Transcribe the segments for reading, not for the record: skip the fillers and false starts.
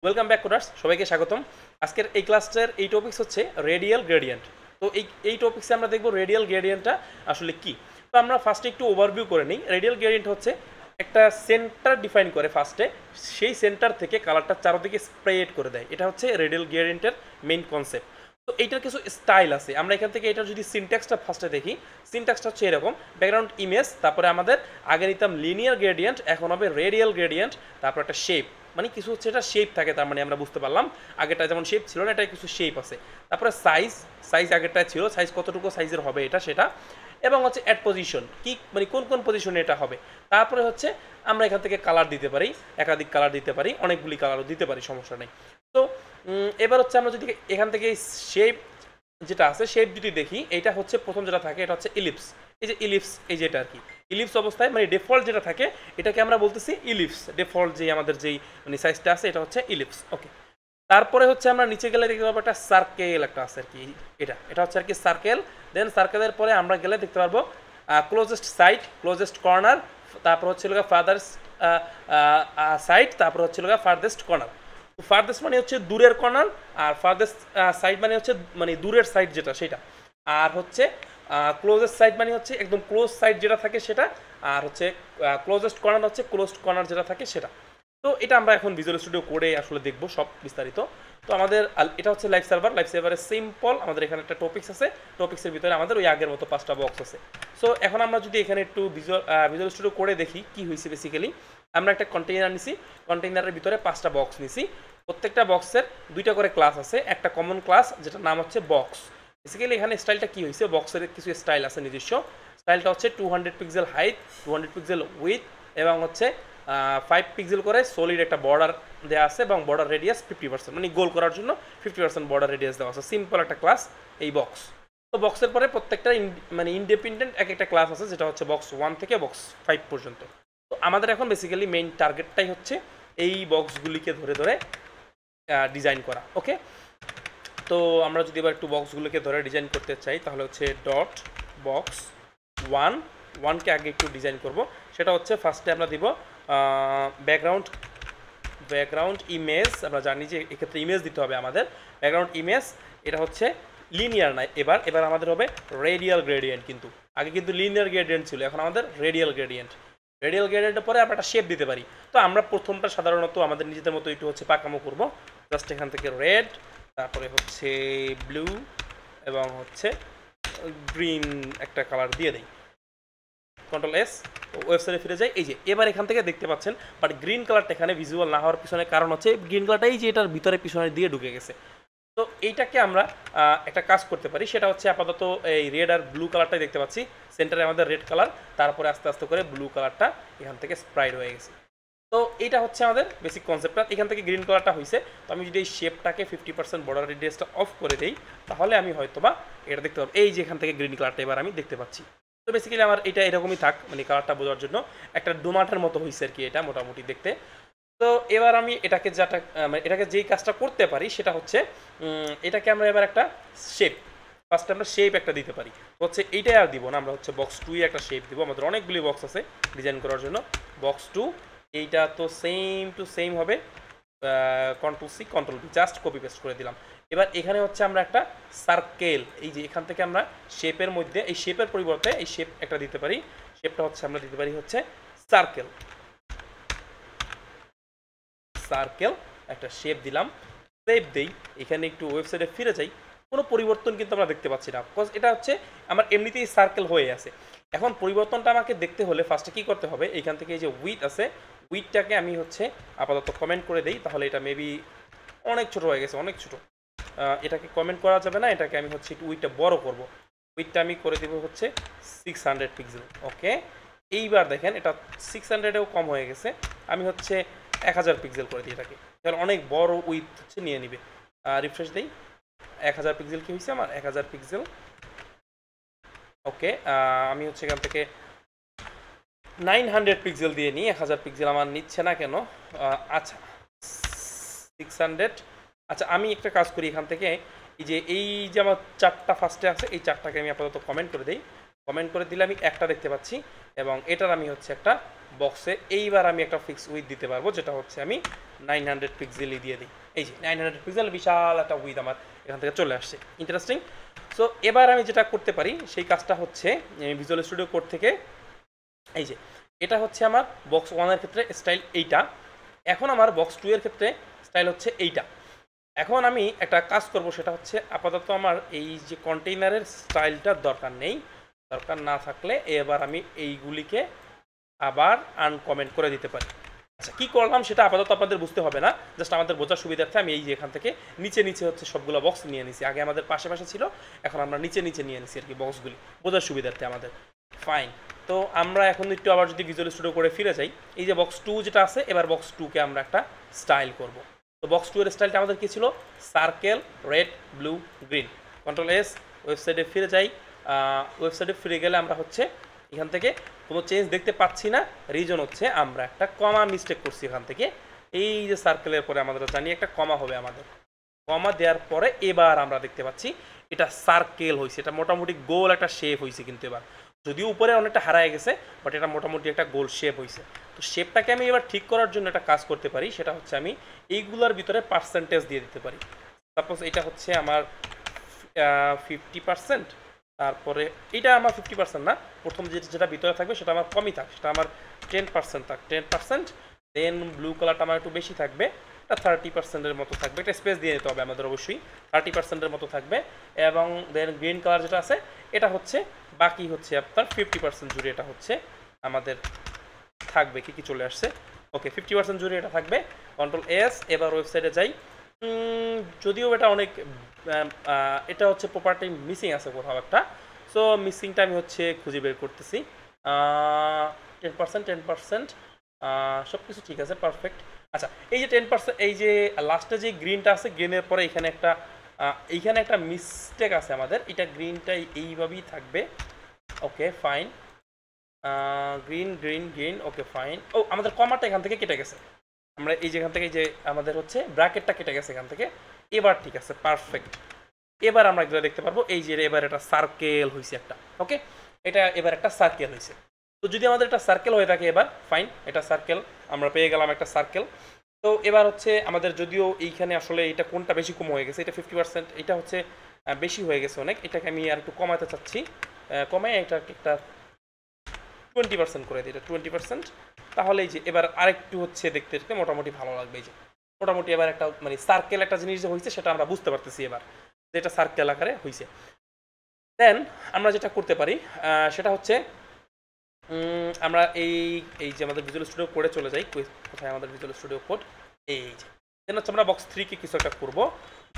Welcome back coders, সবাইকে স্বাগতম। আজকের এই ক্লাসটার এই টপিকস হচ্ছে রেডিয়াল গ্রেডিয়েন্ট। তো এই টপিক্সে আমরা দেখব রেডিয়াল গ্রেডিয়েন্টটা আসলে কি। তো আমরা ফার্স্টে একটু ওভারভিউ করে নিই। রেডিয়াল গ্রেডিয়েন্ট হচ্ছে একটা সেন্টার ডিফাইন করে ফার্স্টে, সেই সেন্টার থেকে কালারটা চারদিকে স্প্রেড করে দেয়। এটা হচ্ছে রেডিয়াল গ্রেডিয়েন্টের মেইন কনসেপ্ট। তো এইটার কিছু স্টাইল আছে। আমরা এখান থেকে এটার যদি সিনট্যাক্সটা ফার্স্টে দেখি, সিনট্যাক্সটা হচ্ছে এরকম: ব্যাকগ্রাউন্ড ইমেজ, তারপরে আমাদের আগে নিতাম লিনিয়ার গ্রেডিয়েন্ট, এখন হবে রেডিয়াল গ্রেডিয়েন্ট, তারপর একটা শেপ, মানে কিছু হচ্ছে এটা শেপ থাকে, তার মানে আমরা বুঝতে পারলাম আগেটা যেমন শেপ ছিল না, এটা কিছু শেপ আছে। তারপরে সাইজ আগেরটা ছিল, সাইজ কতটুকু সাইজের হবে এটা সেটা, এবং হচ্ছে অ্যাড পজিশন, কি মানে কোন কোন পজিশনে এটা হবে। তারপরে হচ্ছে আমরা এখান থেকে কালার দিতে পারি, একাধিক কালার দিতে পারি, অনেকগুলি কালারও দিতে পারি, সমস্যা নেই। তো এবার হচ্ছে আমরা যদি এখান থেকে শেপ যেটা আছে, শেপ যদি দেখি, এটা হচ্ছে প্রথম যেটা থাকে এটা হচ্ছে ইলিপস। এই যে ইলিপস, এই যেটা আর কি ইলিপস অবস্থায়, মানে ডিফল্ট যেটা থাকে এটাকে আমরা বলতেছি ইলিপস। ডিফল্ট যে আমাদের যেই মানে সাইজটা আছে এটা হচ্ছে ইলিপস। ওকে, তারপরে হচ্ছে আমরা নিচে গেলে দেখতে পারবো একটা সার্কেল একটা আছে আর কি, এটা হচ্ছে আর কি সার্কেল। দেন সার্কেলের পরে আমরা গেলে দেখতে পারবো ক্লোজেস্ট সাইড, ক্লোজেস্ট কর্নার, তারপর হচ্ছে ফার্দার্স সাইড, তারপর হচ্ছে ফার্দেস্ট কর্নার। ফার্দেস্ট মানে হচ্ছে দূরের কর্নার, আর ফার্দেস্ট সাইড মানে হচ্ছে মানে দূরের সাইড যেটা সেটা, আর হচ্ছে ক্লোজেস্ট সাইড মানে হচ্ছে একদম ক্লোজ সাইড যেটা থাকে সেটা, আর হচ্ছে ক্লোজেস্ট কর্নার হচ্ছে ক্লোজড কর্নার যেটা থাকে সেটা। তো এটা আমরা এখন ভিজুয়াল স্টুডিও কোডে আসলে দেখবো সব বিস্তারিত। তো আমাদের এটা হচ্ছে লাইভ সার্ভারের সিম্পল, আমাদের এখানে একটা টপিক্স আছে, টপিক্সের ভিতরে আমাদের ওই আগের মতো 5টা বক্স আছে। সো এখন আমরা যদি এখানে একটু ভিজুয়াল স্টুডিও কোডে দেখি কি হয়েছে। বেসিক্যালি আমরা একটা কন্টেইনার নিছি, কন্টেইনারের ভিতরে 5টা বক্স নিছি, প্রত্যেকটা বক্সের 2টা করে ক্লাস আছে, একটা কমন ক্লাস যেটার নাম হচ্ছে বক্স। বেসিক্যালি এখানে স্টাইলটা কি হয়েছে, বক্সের কিছু স্টাইল আছে নিজস্ব। স্টাইলটা হচ্ছে 200 পিক্সেল হাইট, 200 পিক্সেল উইথ, এবং হচ্ছে 5 পিক্সেল করে সলিড একটা বর্ডার দেওয়া আছে, এবং বর্ডার রেডিয়াস 50%, মানে গোল করার জন্য 50% বর্ডার রেডিয়াস দেওয়া আছে। সিম্পল একটা ক্লাস এই বক্স। তো বক্সের পরে প্রত্যেকটা মানে ইন্ডিপেন্ডেন্ট এক একটা ক্লাস আছে, যেটা হচ্ছে বক্স 1 থেকে বক্স 5 পর্যন্ত। তো আমাদের এখন বেসিক্যালি মেইন টার্গেটটাই হচ্ছে এই বক্সগুলিকে ধরে ধরে ডিজাইন করা। ওকে, তো আমরা যদি এবার একটু বক্সগুলোকে ধরে ডিজাইন করতে চাই, তাহলে হচ্ছে ডট বক্স 1কে আগে একটু ডিজাইন করব। সেটা হচ্ছে ফার্স্টে আমরা দিব ব্যাকগ্রাউন্ড ইমেজ। আমরা জানি যে এক্ষেত্রে ইমেজ দিতে হবে আমাদের। ব্যাকগ্রাউন্ড ইমেজ এটা হচ্ছে লিনিয়ার না, এবার আমাদের হবে রেডিয়াল গ্রেডিয়েন্ট। কিন্তু আগে কিন্তু লিনিয়ার গ্রেডিয়েন্ট ছিল, এখন আমাদের রেডিয়াল গ্রেডিয়েন্ট। রেডিয়াল গ্রেডিয়েন্টের পরে আমরা একটা শেপ দিতে পারি। তো আমরা প্রথমটা সাধারণত আমাদের নিজেদের মতো একটু হচ্ছে পাকামো করব। জাস্ট এখান থেকে রেড, তারপরে হচ্ছে ব্লু, এবং হচ্ছে গ্রিন একটা কালার দিয়ে দেই। কন্ট্রোল-S, ওয়েবসাইটে ফিরে যাই। এই যে এবার এখান থেকে দেখতে পাচ্ছেন, বাট গ্রিন কালারটা এখানে ভিজুয়াল না হওয়ার পিছনে কারণ হচ্ছে গ্রিন কালারটা এই যে এটার ভিতরে পিছনে দিয়ে ঢুকে গেছে। তো এইটাকে আমরা একটা কাজ করতে পারি, সেটা হচ্ছে আপাতত এই রেড আর ব্লু কালারটাই দেখতে পাচ্ছি, সেন্টারে আমাদের রেড কালার, তারপরে আস্তে আস্তে করে ব্লু কালারটা এখান থেকে স্প্রাইড হয়ে গেছে। তো এইটা হচ্ছে আমাদের বেসিক কনসেপ্টটা। এখান থেকে গ্রিন কালারটা হয়েছে। তো আমি যদি এই শেপটাকে 50% বর্ডার রেডিয়াসটা অফ করে দিই, তাহলে আমি হয়তোবা এটা দেখতে পাবো। এই যে এখান থেকে গ্রিন কালারটা এবার আমি দেখতে পাচ্ছি। তো বেসিক্যালি আমার এটা এরকমই থাক, মানে কালারটা বোঝার জন্য একটা ডোমাটার মতো হয়েছে আর কি এটা মোটামুটি দেখতে। তো এবার আমি এটাকে যেই কাজটা করতে পারি সেটা হচ্ছে এটাকে আমরা এবার একটা শেপ, ফার্স্টে আমরা শেপ একটা দিতে পারি। হচ্ছে এইটাই আর দিব না, আমরা হচ্ছে বক্স 2 একটা শেপ দিব। আমাদের অনেকগুলি বক্স আছে ডিজাইন করার জন্য। বক্স 2 এইটা তো সেম টু সেম হবে, Ctrl+C Ctrl+V, just copy paste করে দিলাম। এবার এখানে হচ্ছে আমরা একটা সার্কেল, এই যে এখান থেকে আমরা শেপের মধ্যে এই শেপের পরিবর্তে এই শেপ একটা দিতে পারি। শেপটা হচ্ছে আমরা দিতে পারি হচ্ছে সার্কেল একটা শেপ দিলাম। সেভ দেই, এখানে একটু ওয়েবসাইটে ফিরে যাই। কোনো পরিবর্তন কিন্তু আমরা দেখতে পাচ্ছি না, বিকজ এটা হচ্ছে আমার এমনিতেই সার্কেল হয়ে আছে। এখন পরিবর্তনটা আমাকে দেখতে হলে ফার্স্টে কী করতে হবে, এইখান থেকে এই যে উইথ আছে, উইথটাকে আমি হচ্ছে আপাতত কমেন্ট করে দেই। তাহলে এটা মেবি অনেক ছোট হয়ে গেছে, অনেক ছোট, এটাকে কমেন্ট করা যাবে না। এটাকে আমি হচ্ছে একটু উইথটা বড় করব। উইথটা আমি করে দেবো হচ্ছে 600 পিক্সেল। ওকে, এইবার দেখেন এটা 600-এও কম হয়ে গেছে। আমি হচ্ছে 1000 পিক্সেল করে দিই এটাকে, তাহলে অনেক বড় উইথ হচ্ছে নিয়ে নিবে। রিফ্রেশ দেই, 1000 পিক্সেল কি হয়েছে আমার, 1000 পিক্সেল। ওকে, আমি হচ্ছে এখান থেকে 900 পিক্সেল দিয়ে নিই। 1000 পিক্সেল আমার নিচ্ছে না কেন। আচ্ছা 600। আচ্ছা আমি একটা কাজ করি, এখান থেকে এই যে আমার 4টা ফার্স্টে আছে, এই 4টাকে আমি আপাতত কমেন্ট করে দিই। কমেন্ট করে দিলে আমি একটা দেখতে পাচ্ছি, এবং এটার আমি হচ্ছে একটা বক্সে এইবার আমি একটা ফিক্স উইথ দিতে পারবো, যেটা হচ্ছে আমি 900 পিক্সেলই দিয়ে দিই। এই যে 900 পিক্সেল বিশাল একটা উইথ আমার এখান থেকে চলে আসছে। ইন্টারেস্টিং। সো এবার আমি যেটা করতে পারি সেই কাজটা হচ্ছে ভিজুয়াল স্টুডিও কোড থেকে, এই যে এটা হচ্ছে আমার বক্স 1 এর ক্ষেত্রে স্টাইল এইটা, এখন আমার বক্স 2 এর ক্ষেত্রে স্টাইল হচ্ছে এইটা। এখন আমি একটা কাজ করব, সেটা হচ্ছে আপাতত আমার এই যে কন্টেইনারের স্টাইলটা দরকার নেই, দরকার না থাকলে এবার আমি এইগুলিকে আবার আনকমেন্ট করে দিতে পারি। আচ্ছা কী করলাম সেটা আপাতত আপনাদের বুঝতে হবে না, জাস্ট আমাদের বোঝার সুবিধার্থে আমি এই যে এখান থেকে নিচে নিচে হচ্ছে সবগুলো বক্স নিয়ে নিছি। আগে আমাদের পাশে পাশে ছিল, এখন আমরা নিচে নিচে নিয়ে নিছি আর কি বক্সগুলি, বোঝার সুবিধার্থে আমাদের। ফাইন। তো আমরা এখন একটু আবার যদি ভিজুয়াল স্টুডিও করে ফিরে যাই, এই যে বক্স 2 যেটা আছে, এবার বক্স 2কে আমরা একটা স্টাইল করব। তো বক্স 2 এর স্টাইলটা আমাদের কী ছিল? Circle, red, blue, green. Control S, ওয়েবসাইটে ফিরে যাই। ওয়েবসাইটে ফিরে গেলে আমরা হচ্ছে এখান থেকে কোনো চেঞ্জ দেখতে পাচ্ছি না, রিজন হচ্ছে আমরা একটা কমা মিস্টেক করছি এখান থেকে। এই যে সার্কেলের পরে আমাদের জানি একটা কমা হবে, আমাদের কমা দেওয়ার পরে এবার আমরা দেখতে পাচ্ছি এটা সার্কেল হয়েছে, এটা মোটামুটি গোল একটা শেপ হয়েছে। কিন্তু এবার যদিও উপরে অনেকটা হারায় গেছে, বাট এটা মোটামুটি একটা গোল শেপ হয়েছে। তো শেপটাকে আমি এবার ঠিক করার জন্য একটা কাজ করতে পারি, সেটা হচ্ছে আমি এইগুলোর ভিতরে পার্সেন্টেজ দিয়ে দিতে পারি। সাপোজ এটা হচ্ছে আমার 50%, তারপরে এটা আমার 50% না, প্রথম যেটা ভিতরে থাকবে সেটা আমার কমই থাক, সেটা আমার 10% থাক, 10%। দেন ব্লু কালারটা আমার একটু বেশি থাকবে, এটা 30%-এর মতো থাকবে, এটা স্পেস দিয়ে দিতে হবে আমাদের অবশ্যই, 30%-এর মতো থাকবে। এবং দেন গ্রিন কালার যেটা আছে এটা হচ্ছে বাকি হচ্ছে আপনার 50% জুড়ে এটা হচ্ছে আমাদের থাকবে। কি চলে আসছে? ওকে, 50% জুড়ে এটা থাকবে। কন্ট্রোল এস, এবার ওয়েবসাইটে যাই। যদিও এটা অনেক এটা হচ্ছে প্রপার্টি মিসিং আছে কোথাও একটা, সো মিসিংটা আমি হচ্ছে খুঁজে বের করতেছি। 10%, সব কিছু ঠিক আছে, পারফেক্ট। আচ্ছা এই যে 10%, এই যে লাস্টে যে গ্রিনটা আছে, গ্রিনের পরে এইখানে একটা মিস্টেক আছে আমাদের, এটা গ্রিনটা এইভাবেই থাকবে। Okay fine, green green green, okay fine. ও আমাদের কমাটা এখান থেকে কেটে গেছে, আমরা এই যেখান থেকে যে আমাদের হচ্ছে ব্র্যাকেটটা কেটে গেছে এখান থেকে। এবার ঠিক আছে, পারফেক্ট। এবার আমরা এগুলো দেখতে পারবো, এই যে এবার এটা সার্কেল হয়েছে একটা। ওকে, এটা এবার একটা সার্কেল হয়েছে। তো যদি আমাদের একটা সার্কেল হয়ে থাকে, এবার ফাইন, এটা সার্কেল আমরা পেয়ে গেলাম একটা সার্কেল। তো এবার হচ্ছে আমাদের যদিও এইখানে আসলে এটা কোনটা বেশি কম হয়ে গেছে, এটা 50%, এটা হচ্ছে বেশি হয়ে গেছে অনেক, এটাকে আমি আর একটু কমাতে চাচ্ছি। কমায় এটা একটা 20% করে দিই, এটা 20%। তাহলে এই যে এবার আরেকটু হচ্ছে দেখতে দেখতে মোটামুটি ভালো লাগবে। এই যে মোটামুটি এবার একটা মানে সার্কেল একটা জিনিস যে হয়েছে সেটা আমরা বুঝতে পারতেছি এবার, যেটা সার্কেল আকারে হয়েছে। দেন আমরা যেটা করতে পারি সেটা হচ্ছে আমরা এই যে আমাদের ভিজুয়াল স্টুডিও কোডে চলে যাই। কোথায় আমাদের ভিজুয়াল স্টুডিও কোড? এই যে দেন হচ্ছে আমরা বক্স 3-কে কিছু একটা করবো,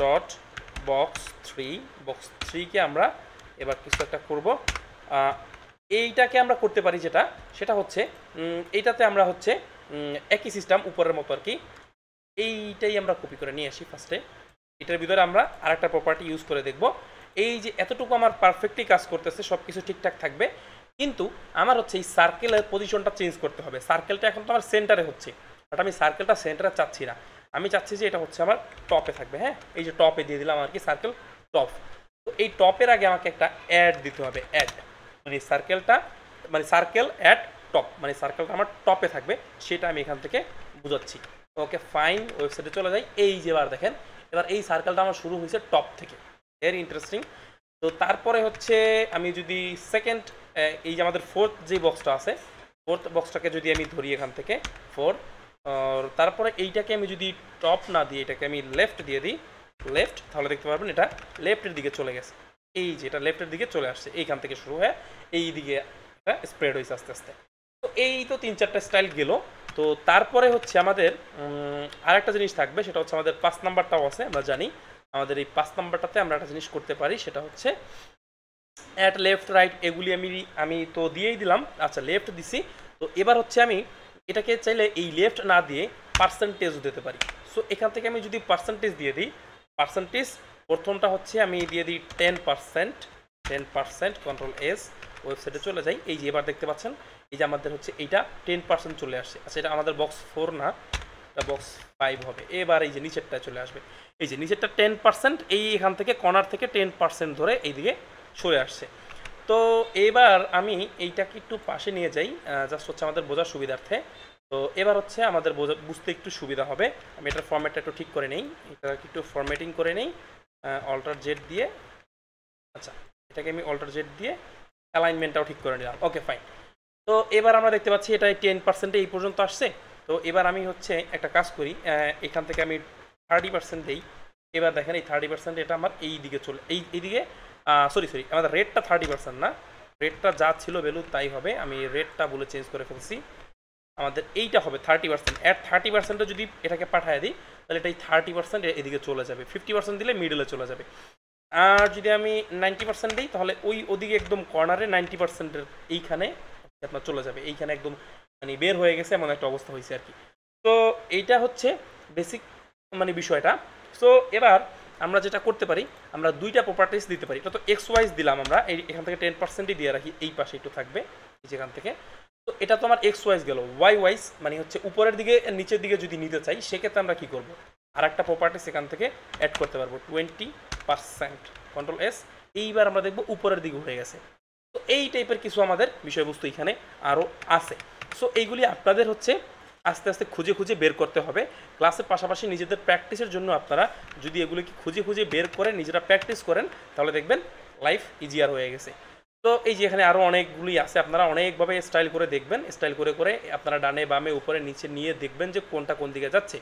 ডট বক্স 3-কে আমরা এবার কিছু একটা করবো। এইটাকে আমরা করতে পারি যেটা, সেটা হচ্ছে এইটাতে আমরা হচ্ছে একই সিস্টেম উপরের মতো আর কি, এইটাই আমরা কপি করে নিয়ে আসি ফার্স্টে। এটার ভিতরে আমরা আরেকটা প্রপার্টি ইউজ করে দেখব। এই যে এতটুকু আমার পারফেক্টলি কাজ করতেছে, সব কিছু ঠিকঠাক থাকবে, কিন্তু আমার হচ্ছে এই সার্কেলের পজিশনটা চেঞ্জ করতে হবে। সার্কেলটা এখন তো আমার সেন্টারে হচ্ছে, বাট আমি সার্কেলটা সেন্টারে চাচ্ছি না, আমি চাচ্ছি যে এটা হচ্ছে আমার টপে থাকবে। হ্যাঁ, এই যে টপে দিয়ে দিলাম আর কি, সার্কেল টপ। তো এই টপের আগে আমাকে একটা অ্যাড দিতে হবে, অ্যাড মানে সার্কেলটা মানে সার্কেল অ্যাট টপ, মানে সার্কেলটা আমার টপে থাকবে, সেটা আমি এখান থেকে বুঝাচ্ছি। ওকে ফাইন, ওয়েবসাইটে চলে যাই। এই যে এবার দেখেন, এবার এই সার্কেলটা আমার শুরু হয়েছে টপ থেকে, ভেরি ইন্টারেস্টিং। তো তারপরে হচ্ছে আমি যদি সেকেন্ড এই যে আমাদের ফোর্থ যে বক্সটা আছে, ফোর্থ বক্সটাকে যদি আমি ধরি এখান থেকে 4, তারপরে এইটাকে আমি যদি টপ না দিই, এটাকে আমি লেফট দিয়ে দিই, লেফট, তাহলে দেখতে পারবেন এটা লেফটের দিকে চলে গেছে। এই যে এটা লেফটের দিকে চলে আসছে, এইখান থেকে শুরু হয়ে এই দিকে এটা স্প্রেড হয়েছে আস্তে আস্তে। তো এই তো 3-4টা স্টাইল গেল। তো তারপরে হচ্ছে আমাদের আরেকটা জিনিস থাকবে, সেটা হচ্ছে আমাদের 5 নাম্বারটাও আছে, আমরা জানি আমাদের এই 5 নাম্বারটাতে আমরা একটা জিনিস করতে পারি, সেটা হচ্ছে অ্যাট লেফট রাইট, এগুলি আমি তো দিয়েই দিলাম। আচ্ছা লেফট দিছি, তো এবার হচ্ছে আমি এটাকে চাইলে এই লেফট না দিয়ে পার্সেন্টেজও দিতে পারি। সো এখান থেকে আমি যদি পার্সেন্টেজ দিয়ে দিই, পার্সেন্টেজ প্রথমটা হচ্ছে আমি দিয়ে দিই 10%, কন্ট্রোল এস, ওয়েবসাইটে চলে যাই। এই যে এবার দেখতে পাচ্ছেন এই যে আমাদের হচ্ছে এইটা 10% চলে আসছে। আচ্ছা এটা আমাদের বক্স 4 না, এটা বক্স 5 হবে। এবার এই যে নিচেরটা চলে আসবে, এই যে নিচেরটা 10%, এই এখান থেকে কর্নার থেকে 10% ধরে এইদিকে সরে আসছে। তো এবার আমি এইটাকে একটু পাশে নিয়ে যাই, জাস্ট হচ্ছে আমাদের বোঝার সুবিধার্থে। তো এবার হচ্ছে আমাদের বুঝতে একটু সুবিধা হবে। আমি এটার ফরম্যাটটা একটু ঠিক করে নেই, এটা একটু ফরম্যাটিং করে নেই অল্টার জেড দিয়ে। আচ্ছা, এটাকে আমি অল্টার জেড দিয়ে অ্যালাইনমেন্টটাও ঠিক করে নিলাম। Okay fine. তো এবার আমরা দেখতে পাচ্ছি এটা 10% এই পর্যন্ত আসছে। তো এবার আমি হচ্ছে একটা কাজ করি, এখান থেকে আমি 30% দিই। এবার দেখেন এই 30% এটা আমার এই দিকে চলে, এইদিকে সরি আমাদের রেটটা 30% না, রেটটা যা ছিল ভ্যালু তাই হবে। আমি রেটটা বলে চেঞ্জ করে ফেলছি, আমাদের এইটা হবে 30%। অ্যাট 30% যদি এটাকে পাঠিয়ে দিই তাহলে এটা এই 30% এদিকে চলে যাবে, 50% দিলে মিডলে চলে যাবে। আর যদি আমি 90% দিই তাহলে ওদিকে একদম কর্নারে 90%-এর এইখানে আপনার চলে যাবে, এইখানে একদম মানে বের হয়ে গেছে এমন একটা অবস্থা হয়েছে আর কি। তো এইটা হচ্ছে বেসিক মানে বিষয়টা। সো এবার আমরা যেটা করতে পারি, আমরা দুইটা প্রপার্টিস দিতে পারি। এটা তো এক্স ওয়াইজ দিলাম, আমরা এখান থেকে 10%ই দিয়ে রাখি, এই পাশে একটু থাকবে যেখান থেকে। তো এটা তো আমার এক্স ওয়াইজ গেল। ওয়াই ওয়াইজ মানে হচ্ছে উপরের দিকে নিচের দিকে যদি নিতে চাই সেক্ষেত্রে আমরা কী করবো, আর একটা প্রপার্টিস এখান থেকে অ্যাড করতে পারবো 20%, কন্ট্রোল এস। এইবার আমরা দেখবো উপরের দিকে উঠে গেছে। তো এই টাইপের কিছু আমাদের বিষয়বস্তু এখানে আরও আছে। সো এইগুলি আপনাদের হচ্ছে আস্তে আস্তে খুঁজে খুঁজে বের করতে হবে। ক্লাসের পাশাপাশি নিজেদের প্র্যাকটিসের জন্য আপনারা যদি এগুলোকে খুঁজে খুঁজে বের করে নিজেরা প্র্যাকটিস করেন তাহলে দেখবেন লাইফ ইজিয়ার হয়ে গেছে। তো এই যে এখানে আরও অনেকগুলি আছে, আপনারা অনেকভাবে স্টাইল করে দেখবেন, স্টাইল করে করে আপনারা ডানে বামে উপরে নিচে নিয়ে দেখবেন যে কোনটা কোন দিকে যাচ্ছে।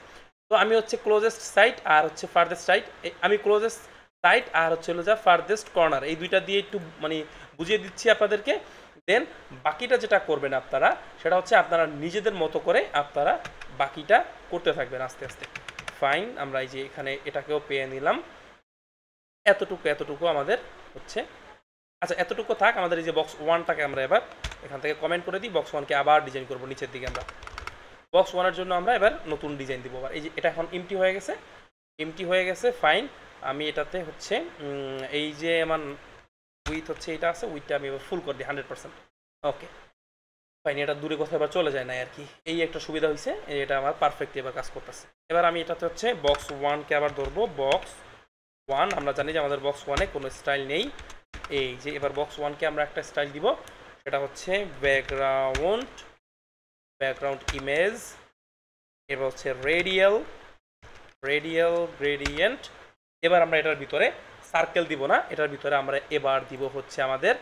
তো আমি হচ্ছে ক্লোজেস্ট সাইড আর হচ্ছে ফার্দেস্ট সাইড, আমি ক্লোজেস্ট সাইড আর হচ্ছে হলো যা ফার্দেস্ট কর্নার, এই দুইটা দিয়ে একটু মানে বুঝিয়ে দিচ্ছি আপনাদেরকে। দেন বাকিটা যেটা করবেন আপনারা সেটা হচ্ছে আপনারা নিজেদের মতো করে আপনারা বাকিটা করতে থাকবেন আস্তে আস্তে। ফাইন, আমরা এই যে এখানে এটাকেও পেয়ে নিলাম, এতটুকু আমাদের হচ্ছে। আচ্ছা এতটুকু থাক, আমাদের এই যে বক্স ওয়ানটাকে আমরা এবার এখান থেকে কমেন্ট করে দিই, বক্স ওয়ানকে আবার ডিজাইন করবো নিচের দিকে। আমরা বক্স ওয়ানের জন্য আমরা এবার নতুন ডিজাইন দিব। আবার এই যে এটা এখন এমটি হয়ে গেছে, ফাইন। আমি এটাতে হচ্ছে এই যে আমার উইথ হচ্ছে এটা আছে, উইথটা আমি এবার ফুল করে দিই 100%। ওকে ফাইন, এটা দূরে কোথাও এবার চলে যায় না আর কি, এই একটা সুবিধা হয়েছে, এটা আমার পারফেক্টলি এবার কাজ করতেছে। এবার আমি এটাতে হচ্ছে বক্স ওয়ানকে আবার ধরবো, বক্স ওয়ান। আমরা জানি যে আমাদের বক্স ওয়ানে কোনো স্টাইল নেই। এই যে এবার বক্স ওয়ানকে আমরা একটা স্টাইল দিব, সেটা হচ্ছে ব্যাকগ্রাউন্ড ইমেজ। এবার হচ্ছে রেডিয়াল গ্রেডিয়েন্ট। এবার আমরা এটার ভিতরে সার্কেল দিব না, এটার ভিতরে আমরা এবার দিব হচ্ছে আমাদের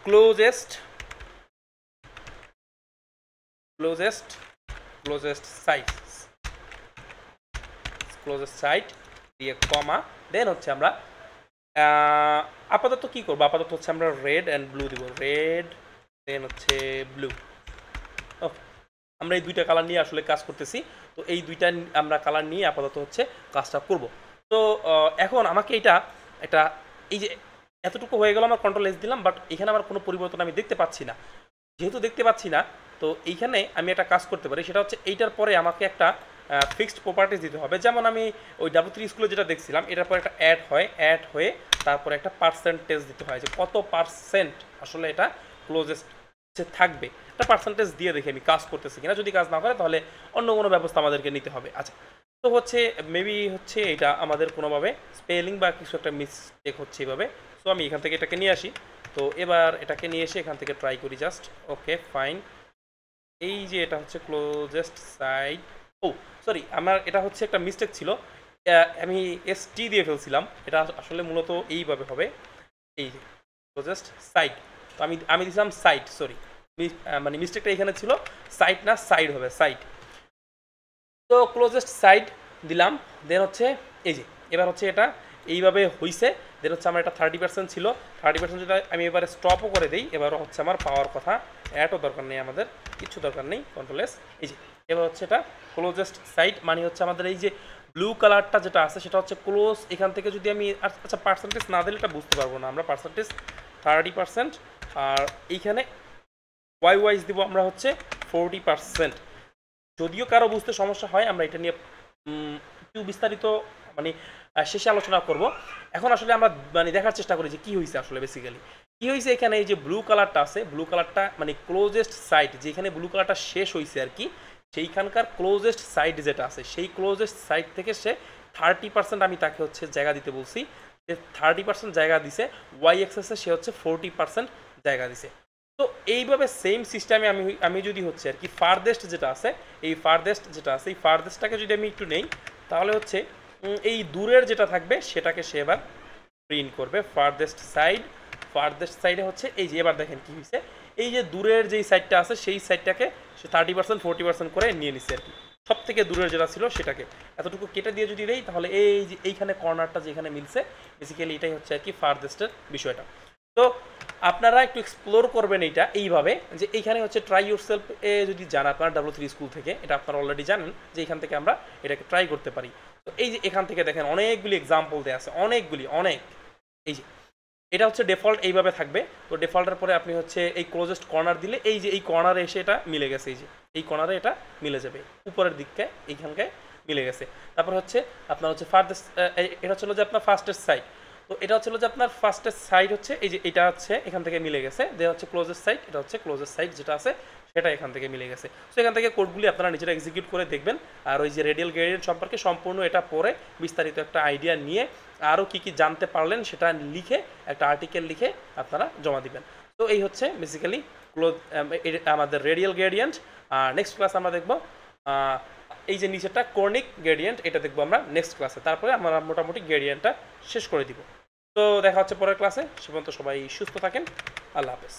ক্লোজেস্ট সাইড দিয়ে কমা। দেন হচ্ছে আমরা আপাতত কি করবো, আপাতত হচ্ছে আমরা রেড অ্যান্ড ব্লু দিব, রেড দেন হচ্ছে ব্লু। ওকে, আমরা এই দুইটা কালার নিয়ে আসলে কাজ করতেছি। তো এই দুইটা আমরা কালার নিয়ে আপাতত হচ্ছে কাজটা করব। তো এখন আমাকে এটা এই যে এতটুকু হয়ে গেল, আমার কন্ট্রোল এস দিলাম, বাট এখানে আমার কোনো পরিবর্তন আমি দেখতে পাচ্ছি না। যেহেতু দেখতে পাচ্ছি না, তো এইখানে আমি একটা কাজ করতে পারি, সেটা হচ্ছে এইটার পরে আমাকে একটা ফিক্সড প্রপার্টিস দিতে হবে। যেমন আমি ওই W3 স্কুলে যেটা দেখছিলাম, এটার পরে একটা অ্যাড হয়ে তারপরে একটা পার্সেন্টেজ দিতে হয়, যে কত পার্সেন্ট আসলে এটা ক্লোজেস্ট থাকবে। একটা পার্সেন্টেজ দিয়ে দেখি আমি কাজ করতেছি কিনা, যদি কাজ না করে তাহলে অন্য কোনো ব্যবস্থা আমাদেরকে নিতে হবে। আচ্ছা, তো হচ্ছে মেবি হচ্ছে এটা আমাদের কোনোভাবে স্পেলিং বা কিছু একটা মিস্টেক হচ্ছে এইভাবে। সো আমি এখান থেকে এটাকে নিয়ে আসি। তো এবার এটাকে নিয়ে এসে এখান থেকে ট্রাই করি জাস্ট। ওকে ফাইন, এই যে এটা হচ্ছে ক্লোজেস্ট সাইড। ও সরি, আমার এটা হচ্ছে একটা মিস্টেক ছিল, আমি ST দিয়ে ফেলছিলাম, এটা আসলে মূলত এইভাবে হবে, এই যে ক্লোজেস্ট সাইড। তো আমি দিয়েছিলাম সাইড, সরি মানে মিস্টেকটা এখানে ছিল, সাইড না সাইড হবে, সাইড। তো ক্লোজেস্ট সাইড দিলাম। দেন হচ্ছে এই যে এবার হচ্ছে এটা এইভাবে হইছে। দেন হচ্ছে আমার এটা 30% ছিল, 30% যদি আমি এবারে স্টপও করে দিই, এবারও হচ্ছে আমার পাওয়ার কথা, অ্যাডও দরকার নেই, আমাদের কিছু দরকার নেই, কন্ট্রোল এস। এই যে এবার হচ্ছে এটা ক্লোজেস্ট সাইড, মানে হচ্ছে আমাদের এই যে ব্লু কালারটা যেটা আছে সেটা হচ্ছে ক্লোজ। এখান থেকে যদি আমি আচ্ছা পার্সেন্টেজ না দিলে এটা বুঝতে পারবো না, আমরা পার্সেন্টেজ 30%, আর এইখানে ওয়াই ওয়াইজ দিব আমরা হচ্ছে 40%। যদিও কারো বুঝতে সমস্যা হয়, আমরা এটা নিয়ে একটু বিস্তারিত মানে শেষে আলোচনা করব। এখন আসলে আমরা মানে দেখার চেষ্টা করি যে কী হয়েছে আসলে, বেসিক্যালি কী হয়েছে। এখানে এই যে ব্লু কালারটা আছে, ব্লু কালারটা মানে ক্লোজেস্ট সাইড, যেখানে ব্লু কালারটা শেষ হয়েছে আর কি, সেইখানকার ক্লোজেস্ট সাইড যেটা আছে, সেই ক্লোজেস্ট সাইড থেকে সে 30% আমি তাকে হচ্ছে জায়গা দিতে বলছি। যে 30% জায়গা দিছে, ওয়াই অ্যাক্সেসে সে হচ্ছে 40% জায়গা দিছে। তো এইভাবে সেম সিস্টেমে আমি যদি হচ্ছে আর কি ফারদেস্ট যেটা আছে, এই ফারদেস্টটাকে যদি আমি একটু নেই, তাহলে হচ্ছে এই দূরের যেটা থাকবে সেটাকে সে এবার প্রিন্ট করবে। ফারদেস্ট সাইডে হচ্ছে এই যে এবার দেখেন কি হয়েছে, এই যে দূরের যেই সাইডটা আছে সেই সাইডটাকে সে 30% 40% করে নিয়ে নিছে আর কি। সব থেকে দূরের যেটা ছিল সেটাকে এতটুকু কেটে দিয়ে যদি দেই, তাহলে এই যে এইখানে কর্নারটা যেখানে মিলছে, বেসিক্যালি এটাই হচ্ছে আর কি ফারদেস্টের বিষয়টা। তো আপনারা একটু এক্সপ্লোর করবেন এইটা এইভাবে, যে এইখানে হচ্ছে ট্রাই ইউর সেলফ এ যদি যান আপনারা W3 স্কুল থেকে, এটা আপনারা অলরেডি জানেন যে এখান থেকে আমরা এটাকে ট্রাই করতে পারি। তো এই যে এখান থেকে দেখেন অনেকগুলি এক্সাম্পল দেওয়া আছে, অনেক। এই যে এটা হচ্ছে ডিফল্ট এইভাবে থাকবে। তো ডিফল্টের পরে আপনি হচ্ছে এই ক্লোজেস্ট কর্নার দিলে এই যে এই কর্নারে এসে এটা মিলে গেছে, এই যে এই কর্নারে এটা মিলে যাবে, উপরের দিককে এইখানকায় মিলে গেছে। তারপর হচ্ছে আপনার হচ্ছে ফার্স্ট, এটা হচ্ছিল যে আপনার ফার্স্টেস্ট সাইড। তো এটা হচ্ছিল যে আপনার ফার্স্টেস্ট সাইড হচ্ছে এই যে এটা হচ্ছে এখান থেকে মিলে গেছে, দেওয়া হচ্ছে ক্লোজেস্ট সাইড, এটা হচ্ছে ক্লোজেস্ট সাইড যেটা আছে সেটা এখান থেকে মিলে গেছে। সো এখান থেকে কোডগুলি আপনারা নিজেরা এক্সিকিউট করে দেখবেন, আর ওই যে রেডিয়াল গ্রেডিয়েন্ট সম্পর্কে সম্পূর্ণ এটা পড়ে বিস্তারিত একটা আইডিয়া নিয়ে আরও কী কী জানতে পারলেন সেটা লিখে একটা আর্টিকেল লিখে আপনারা জমা দিবেন। তো এই হচ্ছে বেসিক্যালি আমাদের রেডিয়াল গ্রেডিয়েন্ট। আর নেক্সট ক্লাস আমরা দেখব এই যে নিচেরটা কর্নিক গ্রেডিয়েন্ট, এটা দেখবো আমরা নেক্সট ক্লাসে। তারপরে আমরা মোটামুটি গ্রেডিয়েন্টটা শেষ করে দিব। তো দেখা হচ্ছে পরের ক্লাসে। সে পর্যন্ত সবাই সুস্থ থাকেন। আল্লাহ হাফেজ।